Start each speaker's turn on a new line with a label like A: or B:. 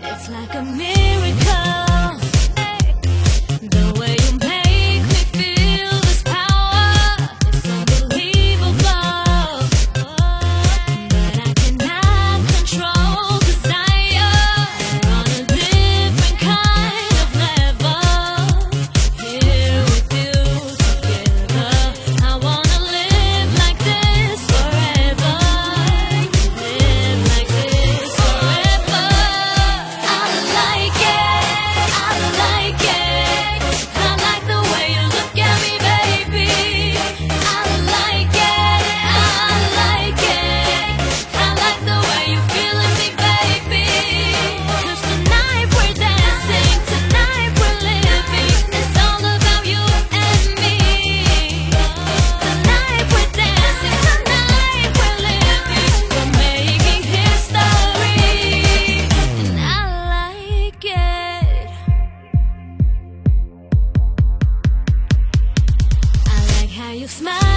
A: It's like a miracle, the way you make me feel this power. It's unbelievable, but I cannot control desire. We're on a different kind of level. Here with you together, I wanna live like this forever. Live like this forever. I like it, I like it. I like the way you look at me, baby. I like it, I like it. I like the way you feeling me, baby. 'Cause tonight we're dancing, tonight we're living. It's all about you and me. Tonight we're dancing, tonight we're living. We're making history, and I like it. I like how you smile.